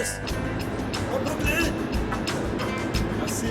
Los en Brooklyn. Merci.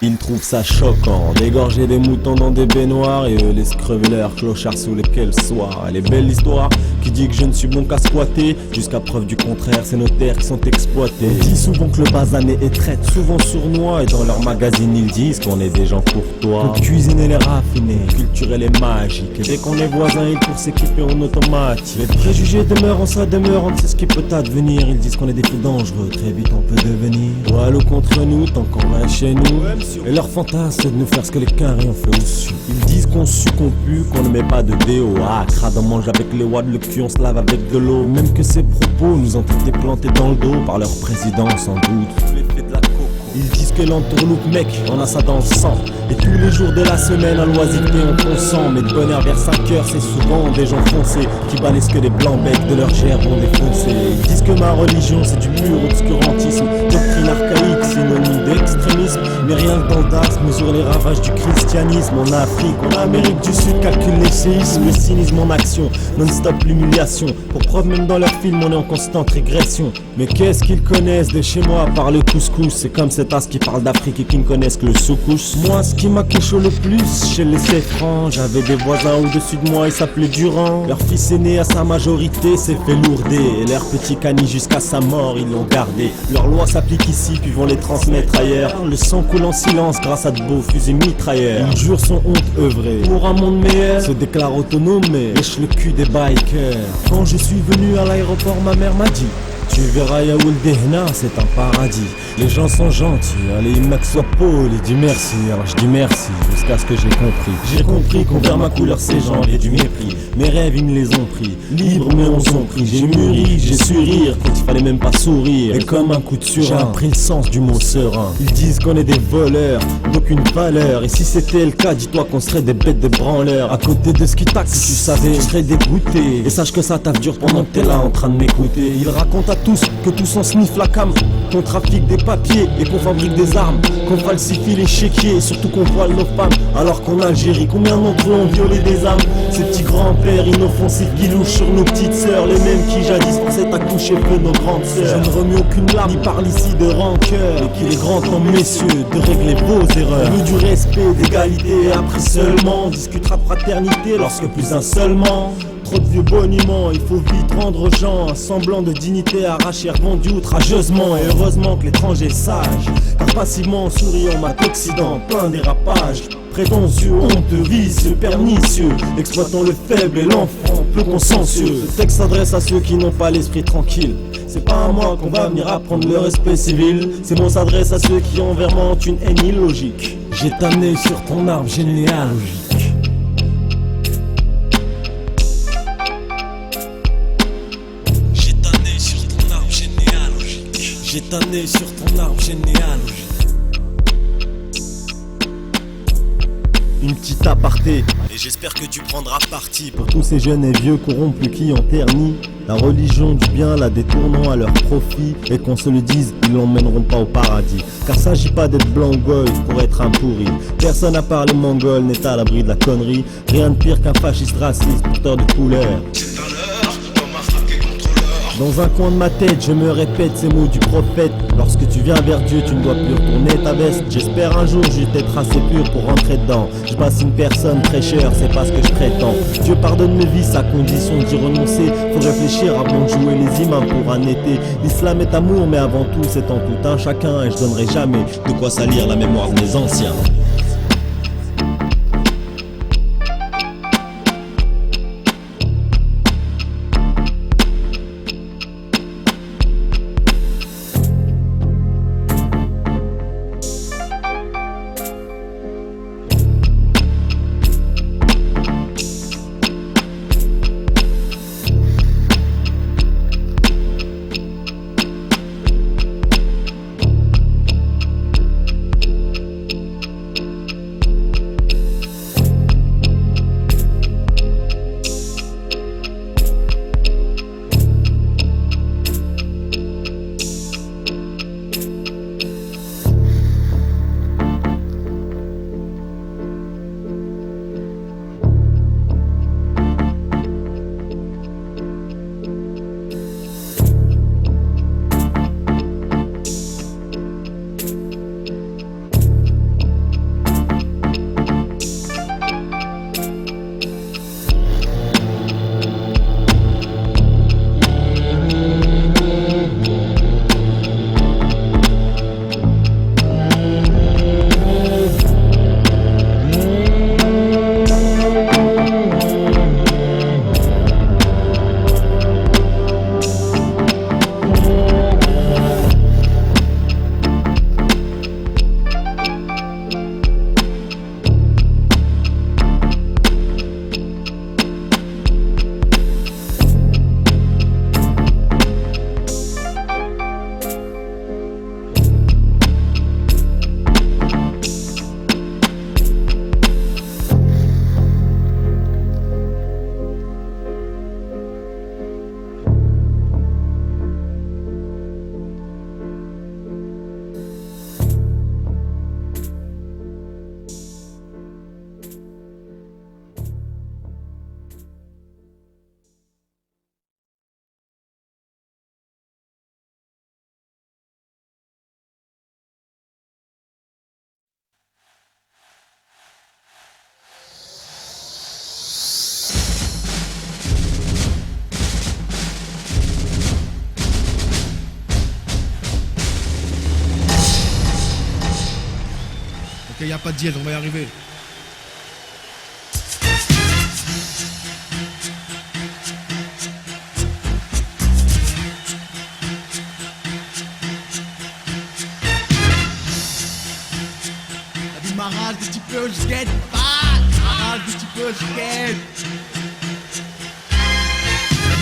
Ils trouvent ça choquant, d'égorger des moutons dans des baignoires et eux laissent crever leurs clochards sous lesquels soir. Elle est belle l'histoire qui dit que je ne suis bon qu'à squatter. Jusqu'à preuve du contraire, c'est nos terres qui sont exploitées. On dit souvent que le basané est traite, souvent sournois. Et dans leur magazine ils disent qu'on est des gens courtois. Notre cuisine elle est raffinée, culturelle et magique. Et dès qu'on est voisins ils courent s'équiper en automatique. Les préjugés demeurent en sa demeure, on ne sait ce qui peut advenir. Ils disent qu'on est des fous dangereux, très vite on peut devenir Wallo contre nous, tant qu'on va chez nous. Et leur fantasme c'est de nous faire ce que les carrés ont fait au-dessus. Ils disent qu'on succombe plus, qu'on ne met pas de déo. Ah, crade on mange avec les wads, le cul on se lave avec de l'eau. Même que ces propos nous ont été plantés dans le dos par leur président sans doute. L'effet de la coco. Ils disent que l'entourloupe mec, on a ça dans le sang. Et tous les jours de la semaine à loisiveté on consent. Mais de bonne heure vers 5 heures c'est souvent des gens foncés qui balaissent que les blancs becs de leur chair vont défoncer. Ils disent que ma religion c'est du pur obscurantisme, doctrine archaïque, synonyme d'extrémisme. Mais rien que d'audace mesure les ravages du christianisme. En Afrique, en Amérique du Sud, calcule les séismes, le cynisme en action, non-stop l'humiliation. Pour preuve même dans leurs films on est en constante régression. Mais qu'est-ce qu'ils connaissent de chez moi à part le couscous? C'est comme cet as qui parle d'Afrique et qui ne connaissent que le soukous. Moi ce qui m'a couché le plus chez les Céfrans, j'avais des voisins au-dessus de moi, ils s'appelaient Durand. Leur fils aîné à sa majorité s'est fait lourder. Et leur petit cani jusqu'à sa mort ils l'ont gardé. Leurs lois s'appliquent ici puis vont les transmettre ailleurs. Le sang coule en silence grâce à de beaux fusils mitrailleurs. Ils jurent sans honte œuvrer pour un monde meilleur, se déclarent autonomes mais lèchent le cul des bikers. Quand je suis venu à l'aéroport ma mère m'a dit: tu verras Yaoul Dehna, c'est un paradis. Les gens sont gentils, allez Max Paul, il dit merci. Alors je dis merci, jusqu'à ce que j'ai compris. J'ai compris qu'envers ma couleur ces gens avaient du mépris. Mes rêves ils me les ont pris, libres mais on s'en pris. J'ai mûri, j'ai su rire quand il fallait même pas sourire. Et comme un coup de surin, j'ai appris le sens du mot serein. Ils disent qu'on est des voleurs, d'aucune valeur. Et si c'était le cas, dis-toi qu'on serait des bêtes de branleurs. À côté de ce qui taxe, si tu savais, je serais dégoûté. Et sache que ça taffe dur pendant que t'es là en train de m'écouter. Ils racontent à tous que tous on sniffe la cam, qu'on trafique des papiers et qu'on fabrique des armes, qu'on falsifie les chéquiers et surtout qu'on voile nos femmes. Alors qu'en Algérie, combien d'entre eux ont violé des âmes? Ces petits grands-pères inoffensifs qui louchent sur nos petites sœurs, les mêmes qui jadis pensaient à coucher peu nos grandes sœurs. Je ne remets aucune larme, ni parle ici de rancœur, et qu'il est grand temps messieurs de régler vos erreurs. On veut du respect, d'égalité et après seulement on discutera de fraternité lorsque plus un seulement. Trop de vieux boniments, il faut vite rendre aux gens un semblant de dignité arraché, revendu outrageusement. Et heureusement que l'étranger est sage, car passivement en souriant mate l'Occident, plein dérapage. Prétentieux, honteux, vicieux, pernicieux, exploitant le faible et l'enfant peu consciencieux. Ce texte s'adresse à ceux qui n'ont pas l'esprit tranquille. C'est pas à moi qu'on va venir apprendre le respect civil. Ces mots s'adressent à ceux qui envers moi ont une haine illogique. J'ai tanné sur ton arbre généalogique. J'ai tanné sur ton arbre généalogique. Une petite aparté, et j'espère que tu prendras parti pour tous ces jeunes et vieux corrompus qui ont terni la religion du bien, la détournant à leur profit. Et qu'on se le dise, ils l'emmèneront pas au paradis. Car s'agit pas d'être blanc ou goy pour être un pourri. Personne à part les mongols n'est à l'abri de la connerie. Rien de pire qu'un fasciste raciste porteur de couleur. Dans un coin de ma tête, je me répète ces mots du prophète. Lorsque tu viens vers Dieu, tu ne dois plus retourner ta veste. J'espère un jour juste être assez pur pour rentrer dedans. Je passe une personne très chère, c'est pas ce que je prétends. Dieu pardonne mes vices à condition d'y renoncer. Faut réfléchir avant de jouer les imams pour un été. L'islam est amour, mais avant tout c'est en tout un chacun. Et je donnerai jamais de quoi salir la mémoire de mes anciens. Ok, y a pas de dièse, on va y arriver. La vie m'arrache des petits peu, je guette. M'arrache des petits peu, je guette.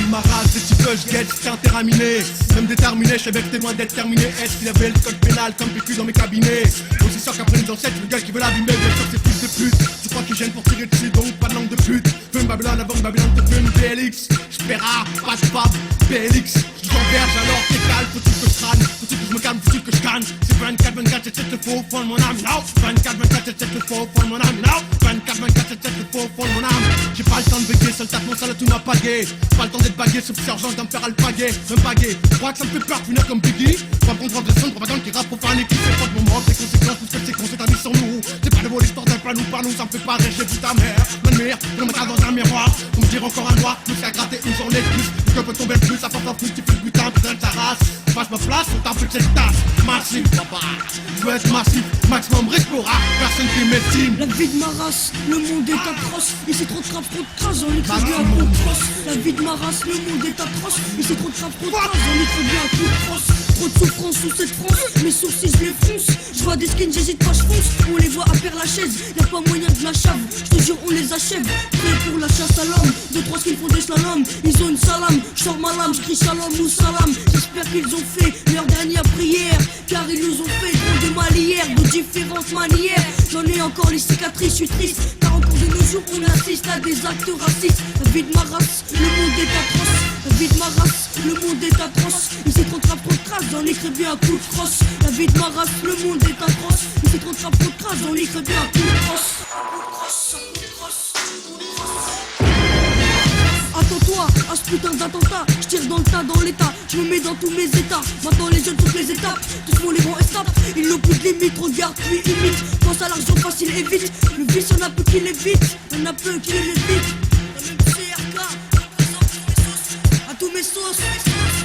M'arrache des petits peu, je guette, c'est interaminé. Même déterminé, je sais bien que t'es loin d'être terminé. Est-ce qu'il avait le code pénal comme vécu dans mes cabinets? Aussi sûr qu'après les ancêtres, le gars qui veut l'abîmer, bien sûr c'est fils de pute. Tu crois qu'ils gênent pour tirer dessus, donc pas de langue de pute. Fume Babylone avant que Babylone te fume BLX. J'paiera, pas de pape, BLX. J'enverge alors t'es calme, faut-il que je crâne, faut-il que je me calme, faut-il que je canne. C'est 24-24, c'est le faux fond de mon âme, now. 24-24, c'est le faux fond de mon âme, now. 24-24, c'est le faux fond de mon âme. J'ai pas le temps de bégayer, seul tape mon sale tout m'a pagué. Pas le temps d'être bagué, sauf sergent d'un père alpagué. Même bagué, je crois que ça me fait peur, finir comme Biggie. Pas comprendre de son propagande qui rappe profane et qui fait pas de mon manque. Les conséquences, tout ce que c'est qu'on s'est amis sur nous. C'est pas de voler l'histoire d'un nous par nous, ça me fait pas rire, j'ai vu ta mère. Ma mère, je me regarde dans un miroir. Pour me dire encore un noir, je me suis à gratter une journée de plus. Que peut tomber le plus, ça porte en plus, tu fais le putain, putain de ta race. Passe ma place, on tape cette tasse. Massif, papa, je veux être massif, maximum respora, personne qui m'estime. La vie de ma race, le monde est atroce. Ici trop de trappe, trop de crasse, j'en ai très bien un coup de crosse. La vie de ma race, le monde est atroce. Ici trop de trappe, trop de crasse, j'en ai très bien un coup de crosse. Trop de souffrance sous cette France, mes sourcils je les fronce. Je vois des skins, j'hésite pas, je fonce. On les voit à perdre la chaise, y'a pas moyen de la chave. Je te jure, on les achève. Prêt pour la chasse à l'homme. 2-3 skins font des slaloms, ils ont une salame. Je sors ma lame, je crie shalom ou salam. J'espère qu'ils ont fait leur dernière prière, car ils nous ont fait trop de mal hier, de différentes manières. J'en ai encore les cicatrices, je suis triste, car encore de nos jours on assiste à des actes racistes. La vie de ma race, le monde est atroce. La vie de ma race, le monde est atroce. Ici trop de trappe, trop de crasse, j'en écris bien un coup de crosse. La vie de ma race, le monde est atroce. Ici trop de trappe, trop de crasse, j'en écris bien un coup de crosse. Attends-toi à ce putain d'attentat, je tire dans le tas, dans l'état, je me mets dans tous mes états. Maintenant les jeunes toutes les étapes, tous font les bons étapes. Ils n'ont plus de limite, regarde puis imite. Pense à l'argent facile et vite, le vice y'en a peu qui l'évite, y'en a peu qui l'évite. La même CRK, à tous mes sauces.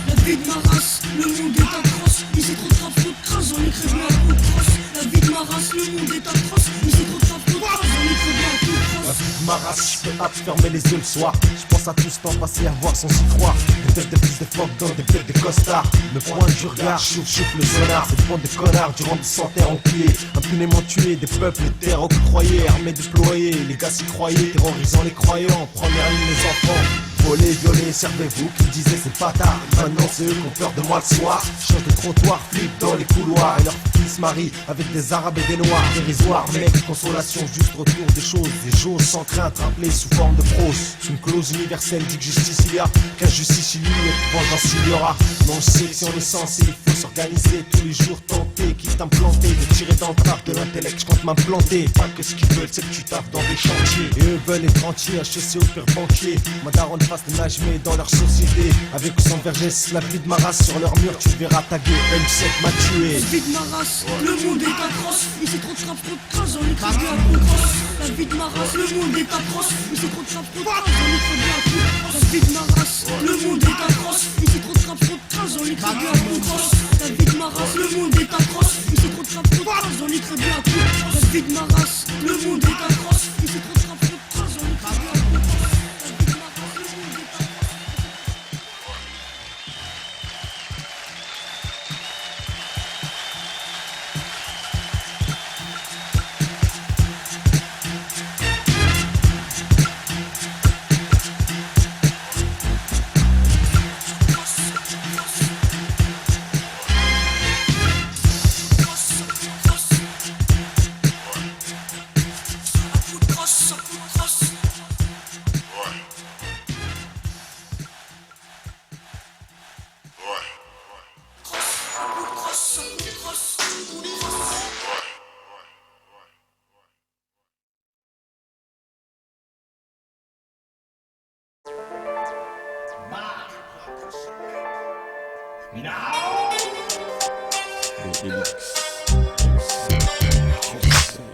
La vie de ma race, le monde est atroce. Ici trop de trappe, trop de crasse, j'en écris bien un coup de crosse. La vie de ma race, le monde est atroce. Ici trop de trappe, trop de crasse, j'en écris bien un coup de crosse. Ma race, je peux fermer les yeux le soir. Je pense à tout ce temps passé à voir sans s'y croire. Des têtes de fils de phoques dans des têtes de costards. Le point du regard, chouf le sonar. Cette bande de connards durant des centaines enculés, impunément tués, des peuples et terres octroyés, armées déployées, les gars s'y croyaient, terrorisant les croyants. Première ligne les enfants, volés, violés, servez-vous qui disaient c'est pas tard. Maintenant c'est eux qui ont peur de moi le soir. Change de trottoir, flippent dans les couloirs. Et leurs filles se marient avec des arabes et des noirs. Dérisoire, mec, consolation, juste retour des choses. Des choses sans crainte, rappelées sous forme de prose. Une clause universelle dit que justice il y a, qu'injustice il y a, et vengeance il y aura. Non, je sais que si on est censé, il faut s'organiser tous les jours, tenter, quitte à me planter, de tirer dans le trap de l'intellect, je compte m'implanter. Pas que ce qu'ils veulent, c'est que tu taffes dans des chantiers. Et eux veulent être entiers, HEC au pire banquier. Ma daronne fasse des nagemés dans leur société. Avec ou sans vergesse, la vie de ma race sur leur mur, tu verras taguer M7 m'a tué. La vie de ma race, le monde est atroce. Ici trop de trappe, trop de crasse, j'en écris bien un coup de crosse. La vie de ma race, le monde est atroce. Ici trop de trappe, trop de crasse, j'en écris bien un coup de crosse. La vie de ma race, le monde est atroce. Ici trop de trappe, trop de crasse, j'en écris bien un coup de crosse. La vie de ma race, le monde est atroce. Ici trop de trappe, trop de crasse, j'en écris bien un coup de crosse. La vie de ma race, le monde est atroce. Ici trop de trappe, trop de crasse, j'en écris bien un coup de crosse.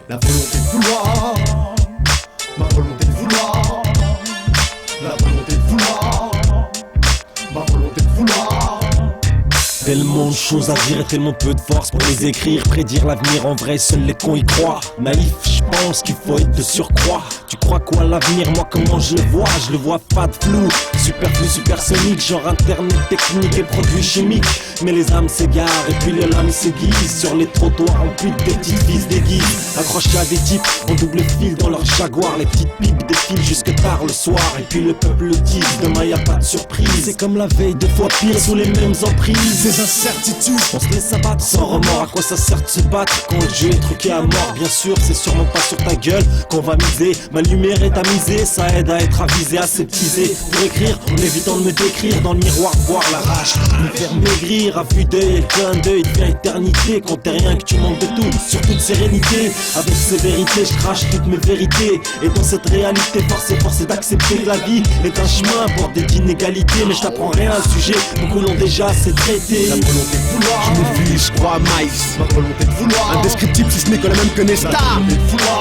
La volonté de vouloir, ma volonté de vouloir, la volonté de vouloir, ma volonté de vouloir. tellement de choses à dire et tellement peu de force pour les écrire. Prédire l'avenir en vrai, seuls les cons y croient. Naïf, je pense qu'il faut être de surcroît. Tu crois quoi l'avenir? Moi comment je le vois pas de flou. Superflu, supersonique, genre internet technique et produits chimiques. Mais les âmes s'égarent et puis les lames s'aiguisent. Sur les trottoirs remplis des petites vis déguisent. Accrochés à des types en double fil dans leur jaguar. Les petites pipes défilent jusque tard le soir. Et puis le peuple le dit, demain y a pas de surprise. C'est comme la veille, deux fois pire, sous les mêmes emprises. Des incertitudes, on se laisse abattre sans remords. À quoi ça sert de se battre quand le jeu est truqué à mort? Bien sûr, c'est sûrement pas sur ta gueule qu'on va miser. Ma lumière est tamisée, ça aide à être avisé, aseptisé. Pour écrire, en évitant de me décrire dans le miroir, voir la rage me faire maigrir. À vue d'œil et le clin d'œil devient éternité. Quand t'es rien que tu manques de tout, surtout de sérénité. Avec sévérité, je crache toutes mes vérités. Et dans cette réalité, force est d'accepter que la vie est un chemin bordé d'inégalités. Mais je t'apprends rien à ce sujet, beaucoup l'ont déjà assez traité. La volonté de vouloir, je me fie, je crois à Miles. Ma volonté de vouloir, indescriptible si ce n'est que la même que Nesta.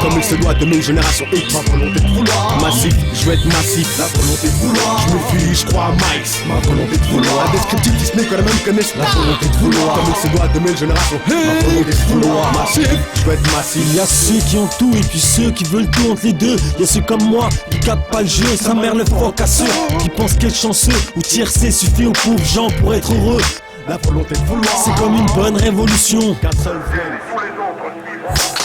Comme il se doit de mes générations X. Ma volonté de vouloir, massif, je veux être massif. La volonté de vouloir, je me fie, je crois à Miles. Ma volonté de vouloir, indescriptible si ce n'est que la même que Nesta. La volonté de vouloir, comme il se doit de mes générations. Ma volonté de vouloir, massif, je veux être massif. Il y a ceux qui ont tout et puis ceux qui veulent tout entre les deux. Il y a ceux comme moi qui captent pas le jeu, sa mère le froc à ceux qui pensent qu'être chanceux ou tiercé suffit aux pauvres gens pour être heureux. La volonté de vouloir, c'est comme une bonne révolution. qu'un seul vienne.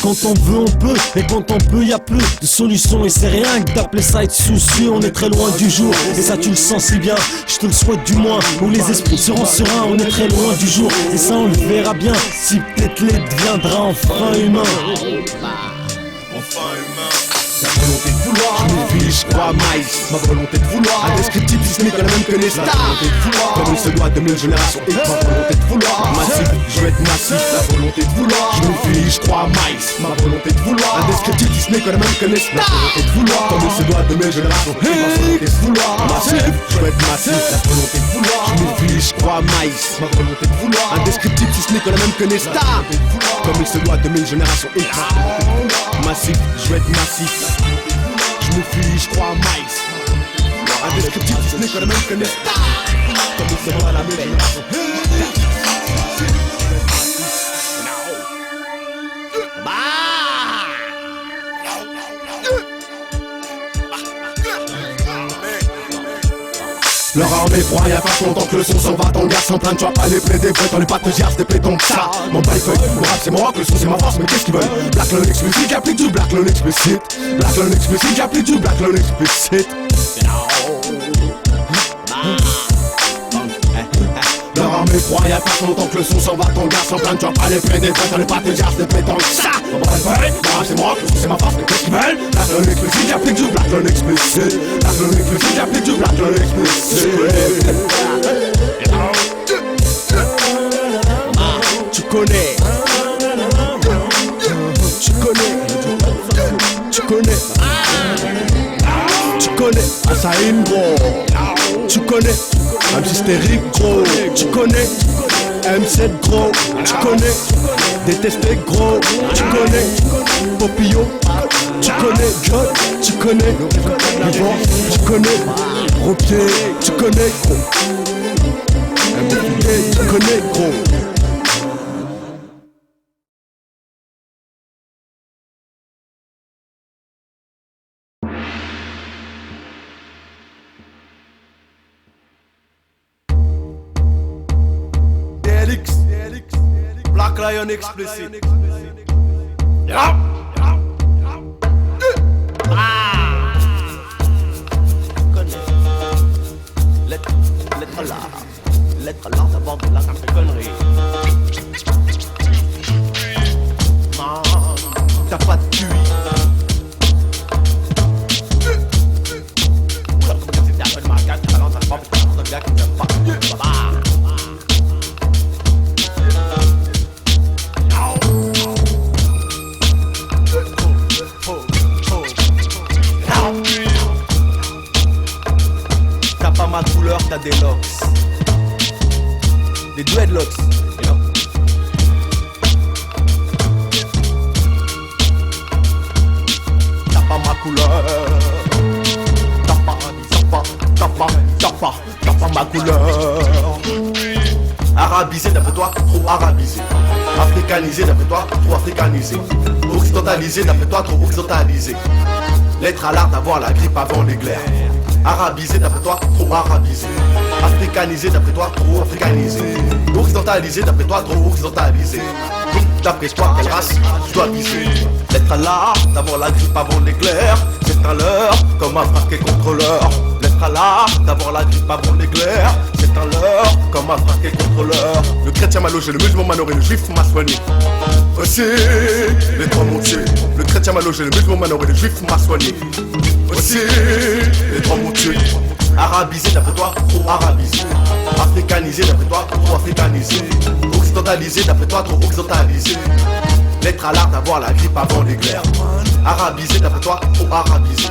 Quand on veut, on peut, mais quand on peut, y a peu de solutions. Et c'est rien que d'appeler ça être soucieux. On est très loin du jour, et ça tu le sens si bien. Je te le souhaite du moins, où les esprits seront sereins. On est très loin du jour, et ça on le verra bien. Si peut-être l'aide deviendra enfin humain. La volonté de vouloir, je me fie, je crois à Miles. Ma volonté de vouloir, indescriptible si ce n'est que la même que Nesta. La volonté de vouloir, comme il se doit de mille générations X. Ma volonté de vouloir, massif, je veux être massif. La volonté de vouloir, je me fie, je crois à Miles. Ma volonté de vouloir, indescriptible si ce n'est que la même que Nesta. La volonté de vouloir, comme il se doit de mille générations X. Ma volonté de vouloir, massif, je veux être massif. La volonté de vouloir, je me fie, je crois à Miles. Ma volonté de vouloir, indescriptible si ce n'est que la même que Nesta. Comme il se doit de mille générations X. Massif, je veux être massif. Je me fie, je crois à Miles. Indescriptible, ce n'est que le même que Nesta. Comme il se voit à la même génération. Leur armée froid, y'a pas longtemps que le son s'en va dans le gaz en plein de pas les plaider, vrai dans les pattes de giards, des pétons que ça. Mon bail-feuille, le rap c'est mon rock, le son c'est ma force, mais qu'est-ce qu'ils veulent? Black Lone explicite, y'a plus du Black Lone explicite. Black Lone explicite, y'a plus du Black Lone explicite. Leur armée froid, y'a pas longtemps que le son s'en va dans le gaz en plein de pas les plaider, vrai dans les pattes de giards, des pétons que ça. Mon bail-feuille, le rap c'est mon rock, le son c'est ma force, mais qu'est-ce qu'ils veulent? Black Lone explicite, y'a plus du Black Lone explicite. Black Lone explicite, y'a plus du Black Lone explicite. Tu connais, tu connais, Asahin gros, tu connais, MC Stérique gros, tu connais, M7 gros, tu connais, Détesté gros, tu connais, Popillon, tu connais, John, tu connais, Yvon, tu connais, Roquier, tu connais gros, MBK, tu connais gros. Black Lion explicit. Yeah. Lettre là, ça vend de la connerie. T'as pas de QI. T'as pas ma couleur, t'as des locks. Des dreadlocks, you know. T'as pas ma couleur. T'as pas ma couleur. Arabe Arabisé d'après toi, trop arabisé. Africanisé d'après toi, trop africanisé. Occidentalisé d'après toi, trop occidentalisé. L'être à l'art d'avoir la grippe avant l'éclair. Arabisé d'après toi, trop arabisé. Africanisé d'après toi, trop africanisé. Occidentalisé d'après toi, trop occidentalisé. D'après toi, quelle race tu dois viser? L'être à l'art d'avoir la grippe avant l'éclair. C'est un leurre, comme un frère qui est contrôleur. L'être à l'art d'avoir la grippe avant l'éclair. C'est un leurre, comme un frère qui est contrôleur. Le chrétien m'a logé, le musulman m'a nourri, le juif m'a soigné. Aussi, les trois m'ont tué. Le chrétien m'a logé, le musulman m'a nourri, le juif m'a soigné. Aussi, les trois m'ont tué. Arabisé d'après toi, trop arabisé. Africanisé d'après toi, trop africanisé. Occidentalisé d'après toi, trop occidentalisé. L'être à l'art d'avoir la grippe avant l'éclair. Arabisé d'après toi, trop arabisé.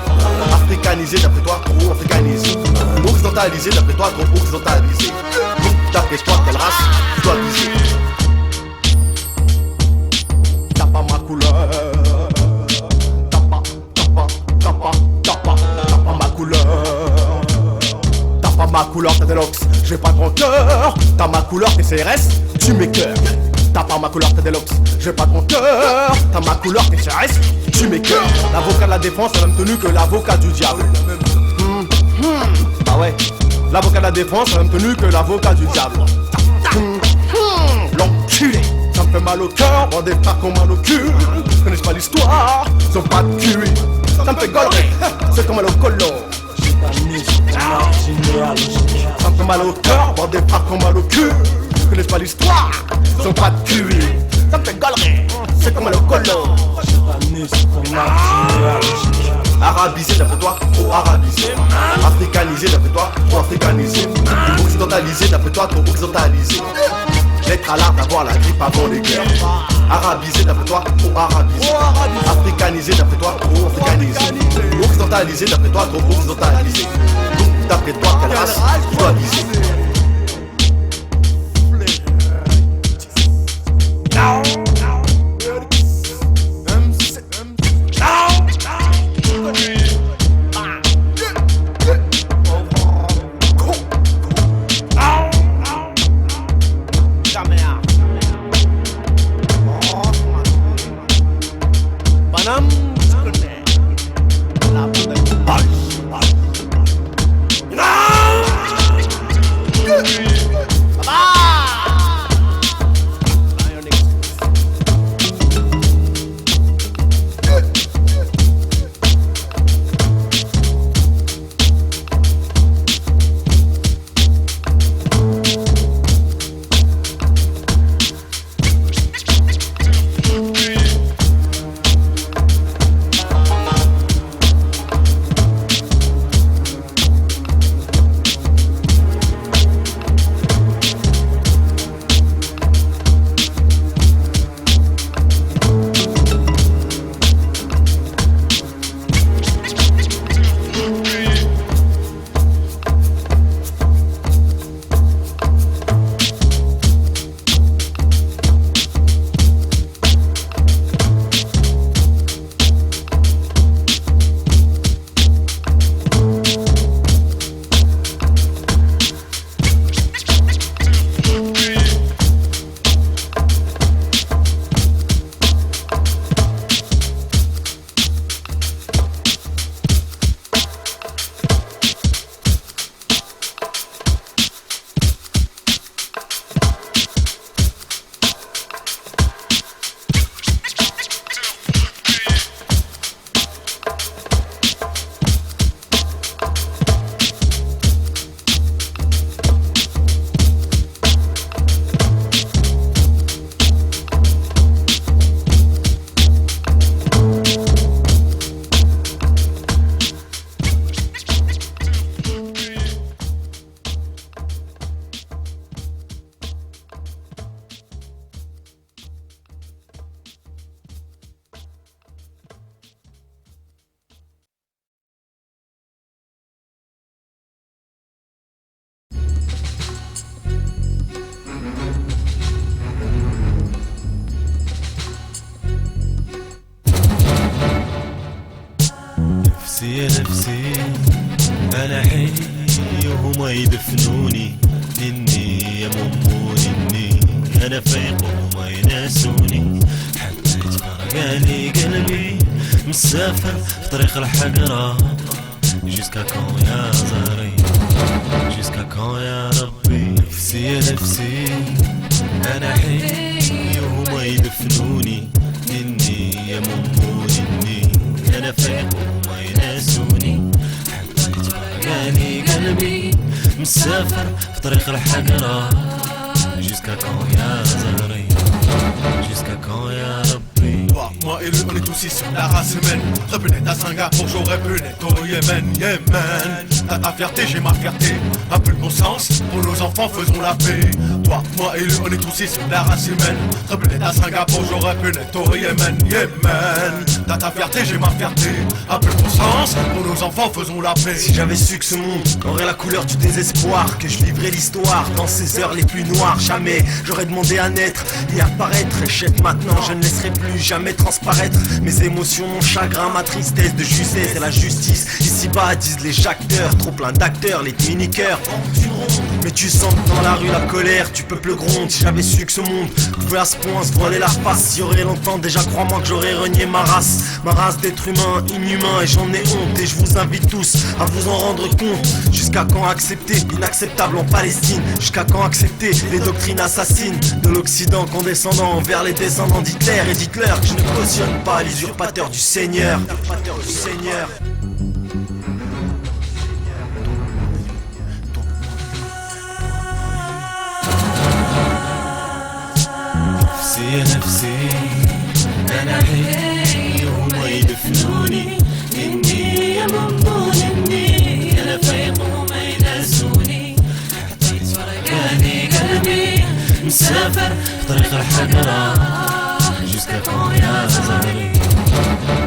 Africanisé d'après toi, trop africanisé. Occidentalisé d'après toi, trop occidentalisé. D'après toi, quelle race tu dois viser? T'as pas ma couleur. T'as pas ma couleur. T'as pas ma couleur, t'as des locks, j'ai pas grand cœur. T'as ma couleur, tes CRS, tu m'écœures. T'as pas ma couleur, t'as des locks, j'ai pas grand cœur. T'as ma couleur, tes CRS, tu m'écœures. L'avocat de la défense a la même tenue que l'avocat du diable. Bah ouais, l'avocat de la défense a la même tenue que l'avocat du diable. L'enculé, ça me fait mal au cœur, bon des frères qu'on mal au cul. Ils connaissent pas l'histoire, ils ont pas de QI. Ça me fait gollerie, c'est comme mal au colon. Ça me fait mal au cœur, bon des frères qu'on mal au cul. Ils connaissent pas l'histoire, ils ont pas de QI. Ça me fait gollerie, c'est comme mal au colon. Arabisé d'après toi, trop arabisé. Africanisé d'après toi, trop africanisé. Occidentalisé d'après toi, trop occidentalisé. L'être à l'art d'avoir la grippe avant les guerres. Arabisé d'après toi, trop arabisé. Africanisé d'après toi, trop africanisé. Occidentalisé d'après toi, trop occidentalisé. D'après toi, quelle race tu dois viser? نفسي أنا حي وهما يدفنوني إني يممون إني أنا فايق وما يناسوني حتى يتفرقالي قلبي مسافر في طريق الحقرة Jusqu'à quand يا زهري Jusqu'à quand يا ربي نفسي يا نفسي أنا حي وهما يدفنوني إني يممون إني أنا فايق وما يناسوني حتى يتفرقالي قلبي مسافر في طريق الحقرة Jusqu'à quand يا زهري Jusqu'à quand يا ربي Toi, moi et lui, on est tous ici sur la race humaine. Revenez à Singapour, j'aurais pu naître au Yémen, Yémen. T'as ta fierté, j'ai ma fierté. Un peu de bon sens, pour nos enfants, faisons la paix. Toi, moi et lui, on est tous ici sur la race humaine. Revenez à Singapour, j'aurais pu naître au Yémen, Yémen. T'as ta fierté, j'ai ma fierté. Un peu de bon sens, pour nos enfants, faisons la paix. Si j'avais su que ce monde aurait la couleur du désespoir, que je vivrais l'histoire dans ces heures les plus noires, jamais j'aurais demandé à naître et apparaître. Échec maintenant, je ne laisserai plus jamais transparaître mes émotions, mon chagrin, ma tristesse. De juger, c'est la justice. Ici-bas disent les acteurs, trop plein d'acteurs, les mini-cœurs. Mais tu sens dans la rue la colère du peuple gronde. Si j'avais su que ce monde pouvait à ce point se voiler la face, il y aurait longtemps déjà, crois-moi que j'aurais renié ma race d'être humain, inhumain, et j'en ai honte. Et je vous invite tous à vous en rendre compte. Jusqu'à quand accepter l'inacceptable en Palestine? Jusqu'à quand accepter les doctrines assassines de l'Occident condescendant vers les descendants d'Hitler? Et dites-leur que je ne cautionne pas l'usurpateur du Seigneur. نفسي يا نفسي أنا حي وهما يدفنوني إني يممون إني أنا فايق وهما يناسوني حتى يتفرقاني قلبي مسافر في طريق الحقرة Jusqu'à quand يا زهري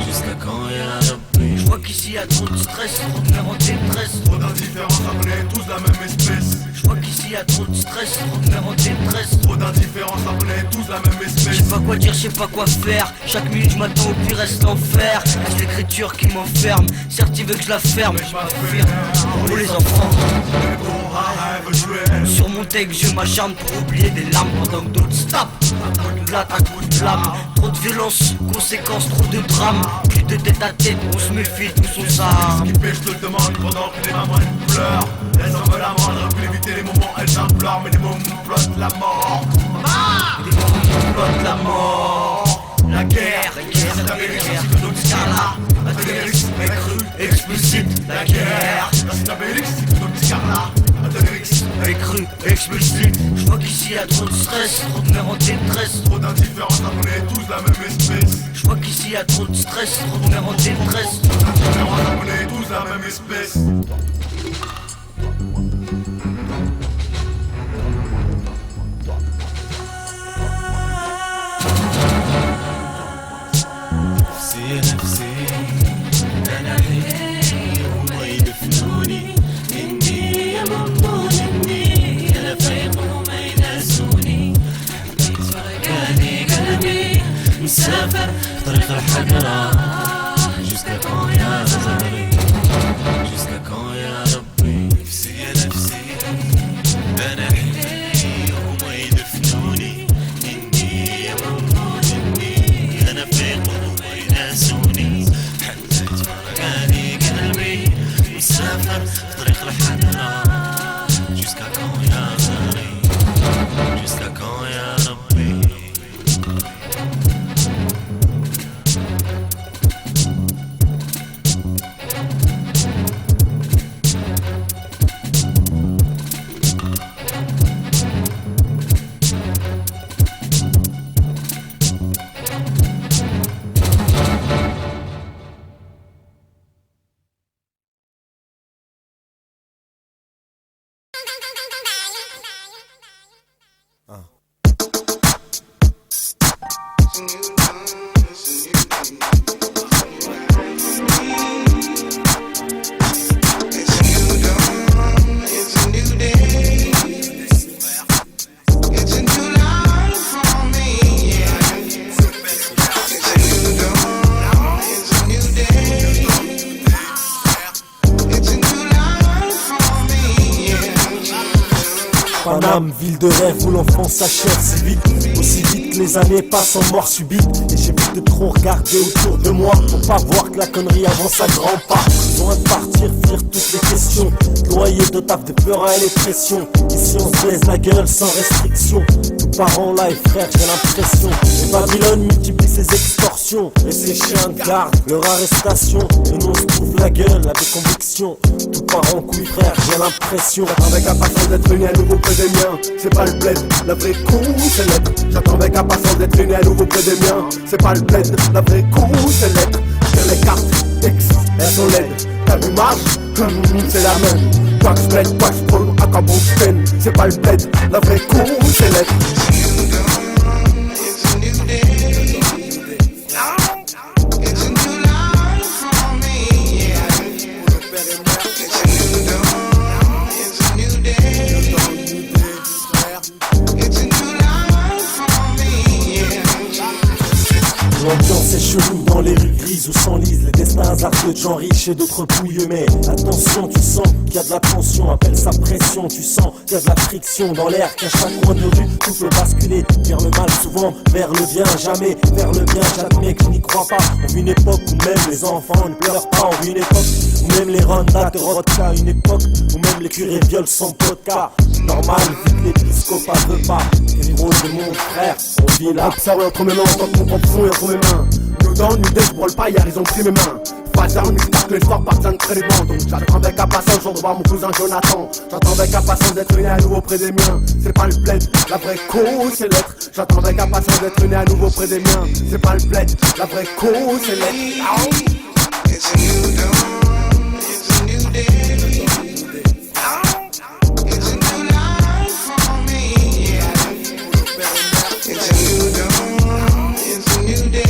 Jusqu'à quand يا ربي Je vois qu'ici y'a trop de stress, trop de mères en détresse. Trop d'indifférence, on est tous la même espèce. Je vois qu'ici y'a trop de stress, trop de mères en détresse. Trop d'indifférence, on est tous la même Je espèce. sais pas quoi dire, je sais pas quoi faire. Chaque minute je m'attends au pire, reste l'enfer. C'est l'écriture qui m'enferme. Certes il veut que je la ferme. Je m'affirme pour les enfants. Sur mon tape je m'acharne pour oublier des larmes pendant que d'autres se tapent. Un coup de plate, un coup de flamme. Trop de violence, conséquences, trop de drame. Plus de tête à tête, on se méfie, tous on s'arme. Ce qui fait, je te le demande pendant que les mamans elles pleurent. Elles en veulent la moindre, pour éviter les moments elles implorent. Mais les moments plottent la mort. Des moments plottent la mort. La guerre, c'est Amérique, c'est que d'autres scarlats. Amérique, est cru, explicite. La guerre, c'est Amérique, c'est que d'autres scarlats. Amérique, est cru, explicite. Je vois qu'ici y'a trop de stress, trop de mères en détresse. trop d'indifférence, on est tous la même espèce. Je vois qu'ici y'a trop de stress, trop de mères en détresse. Trop d'indifférence, on est tous la même espèce. نفسي يا نفسي أنا حي وهما يدفنوني إني يممون إني أنا فايق وهما يناسوني حتى يتفرقاني قلبي مسافر في طريق الحقرة Jusqu'à quand يا زهري Jusqu'à quand يا ربي نفسي يا نفسي أنا حي وهما يدفنوني إني يممون إني أنا فايق وهما يناسوني حتى يتفرقاني قلبي مسافر في طريق الحقرة Jusqu'à quand يا زهري Jusqu'à quand يا ربي Paname, ville de rêve où l'enfance s'achève si vite. Aussi vite que les années passent en mort subite. Et j'évite de trop regarder autour de moi pour pas voir que la connerie avance à grands pas. Loin de partir, fuir toutes les questions. Noyé de taf, de peur et les pressions. Ici on se laisse la gueule sans restriction. Tous parents là et frères, j'ai l'impression. Et Babylone multiplie ses extorsions et ses chiens de garde, leur arrestation. Et nous on se trouve la gueule avec conviction. Tous parents couilles frères, j'ai l'impression. J'attends avec impatience d'être uni à nouveau près des miens. C'est pas le bled, la vraie coup c'est l'être. J'attends avec impatience d'être uni à nouveau près des miens. C'est pas le bled, la vraie coup c'est l'être. Tire les cartes, X, elles sont laides. T'as vu marche, c'est la même. Wax bled, wax pull, à quoi bon spin. C'est pas le bled, la vraie coup c'est l'être. L'ambiance est chelou dans les rues grises où s'enlisent les destins hasardeux de gens riches et d'autres pouilleux. Mais attention, tu sens qu'il y a de la tension, appelle ça pression. Tu sens qu'il y a de la friction dans l'air, qu'à chaque coin de rue tout peut basculer vers le mal souvent, vers le bien jamais, vers le bien j'admets que je n'y crois pas. On vit une époque où même les enfants ne pleurent pas. On vit une époque où même les rondas te rodka. Une époque où même les curés violent sans vodka. Normal vu que l'épiscopat veut pas. C'est drôle de mon frère, on vit là. Observe entre mes mains, entends mon propre son et entre mes mains. Nous dans une idée, je brûle pas, hier ils ont pris mes mains. Face à une histoire que l'histoire partisane de prélèvement. Donc j'attends avec impatience, j'en voir mon cousin Jonathan. J'attends avec impatience d'être uni à nouveau près des miens. C'est pas le bled, la vraie cause c'est l'être. J'attends avec impatience d'être uni à nouveau près des miens. C'est pas le bled, la vraie cause c'est l'être. It's a new dawn, it's a new day. It's a new life for me, yeah. It's a new dawn, it's a new day.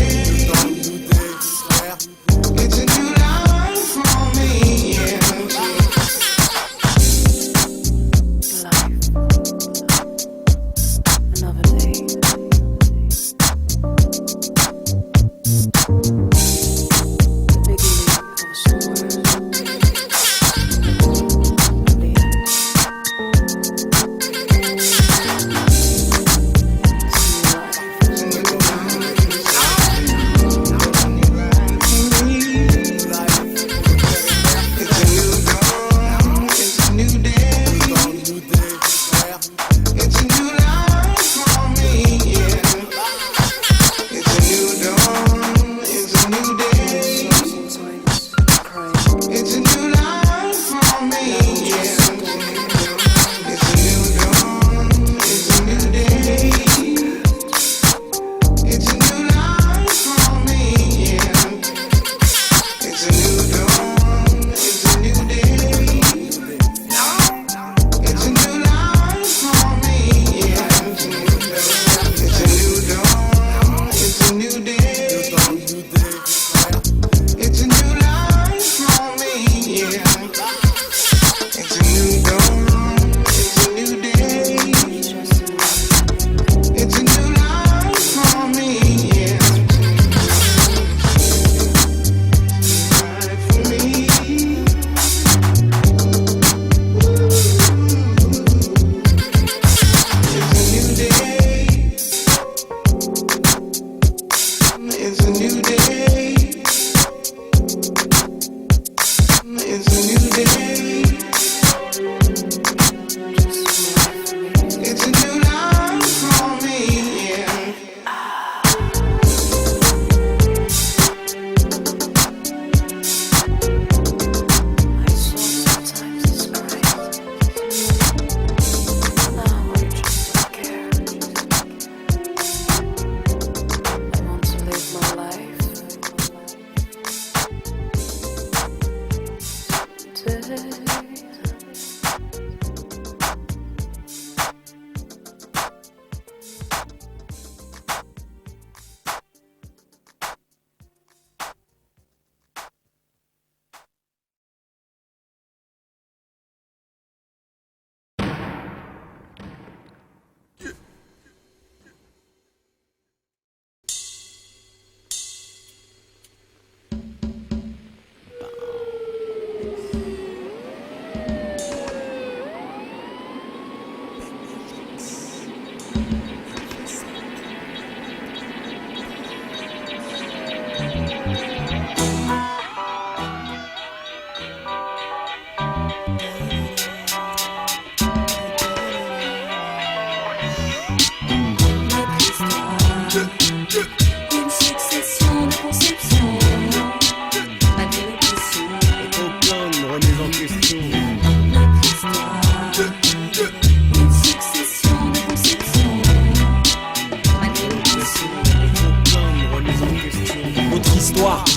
It's a new life for me, yeah. Life, another day.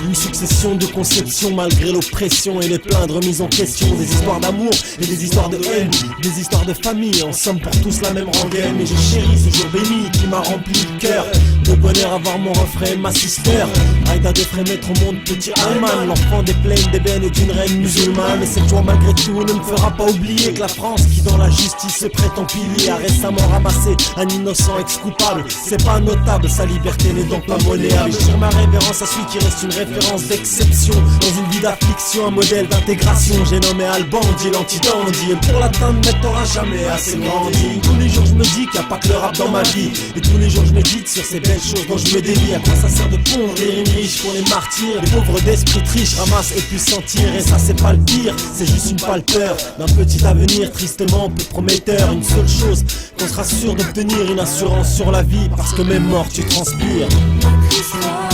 Une succession de conceptions malgré l'oppression et les pleins de remises en question. Des histoires d'amour et des histoires de haine, des histoires de famille, en somme pour tous la même rengaine. Mais j'ai chéri ce jour béni qui m'a rempli le cœur de bonheur à voir mon refrain, ma sister Aïda devrait mettre au monde petit Ayman, l'enfant des plaines d'ébène et d'une reine musulmane. Et cette joie malgré tout ne me fera pas oublier que la France, qui dans la justice se prétend pilier, a récemment ramassé un innocent ex-coupable. C'est pas notable, sa liberté n'est donc pas monnaie. Je tire ma révérence à celui qui reste une référence d'exception dans une vie d'affliction, un modèle d'intégration. J'ai nommé Al-Bandit, l'anti-dandy, et pour l'atteindre mec t'auras jamais assez grandi. Tous les jours je me dis qu'il n'y a pas que le rap dans ma vie, et tous les jours je médite sur ces belles choses dont je me dévie. À quoi ça sert de pondre des rimes riches pour les martyrs? Les pauvres d'esprit triches ramassent et puis sentir. Et ça c'est pas le pire, c'est juste une pâle peur d'un petit avenir tristement peu prometteur. Une seule chose, qu'on sera sûr d'obtenir une assurance sur la vie, parce que même mort tu transpires. Notre histoire,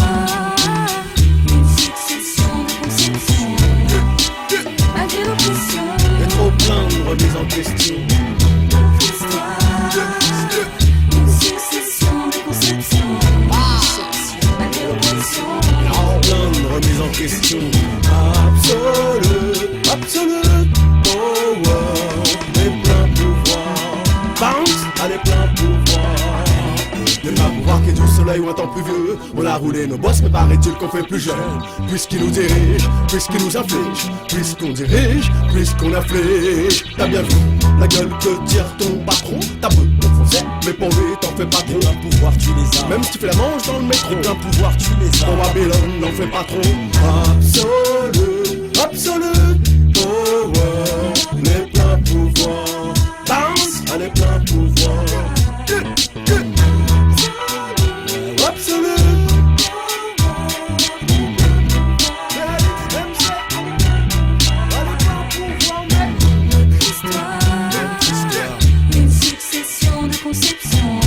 une succession de conceptions. Malgré l'oppression, Y'a trop plein de remises en question. notre histoire, une succession de conceptions. Malgré l'oppression, Plein de remises en question. Absolute, absolute power. Les pleins pouvoirs. Bounce, allez plein pouvoir. Les pleins pouvoirs qui est du soleil ou un temps plus vieux. On a roulé nos bosses, mais paraît-il qu'on fait plus jeune. Puisqu'ils nous dirigent, puisqu'ils nous infligent. Puisqu'on dirige, puisqu'on inflige. T'as bien vu la gueule que tire ton patron. T'as peu de français, mais pour lui t'en fais pas trop. Les pleins pouvoirs tu les as, Même si tu fais la manche dans le métro. les pleins pouvoirs tu les as. Pour Babylone, n'en fais pas trop. Absolute, absolute power. Les pleins pouvoirs. Bounce, à les pleins pouvoirs. Absolute. notre histoire, une succession de conceptions.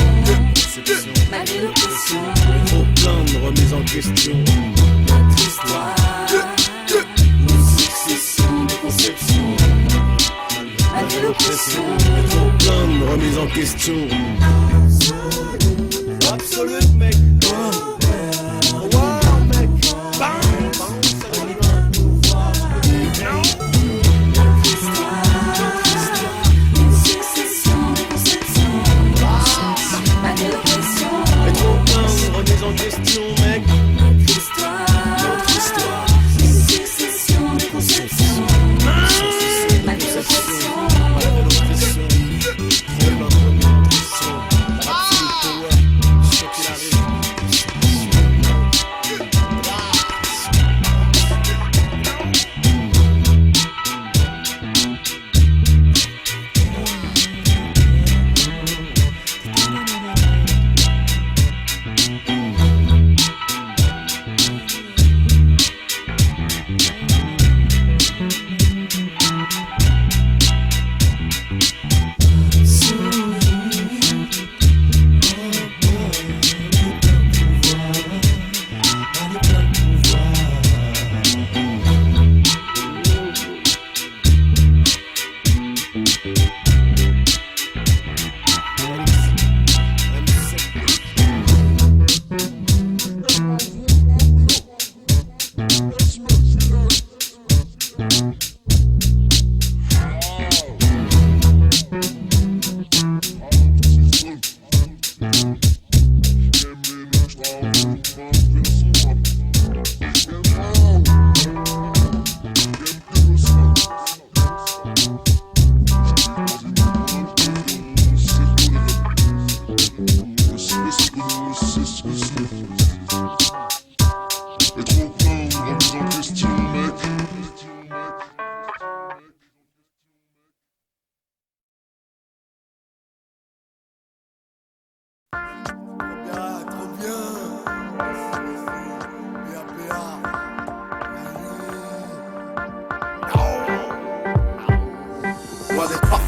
Malgré l'oppression, Trop plein de remises en question. notre histoire, une succession de conceptions. Malgré l'oppression, Trop plein de remises en question. Absolute mec. Wow mec. Bounce. une succession de conceptions. Malgré l'oppression, Et trop plein de remises en question mec. notre histoire, une succession de conceptions. Malgré l'oppression,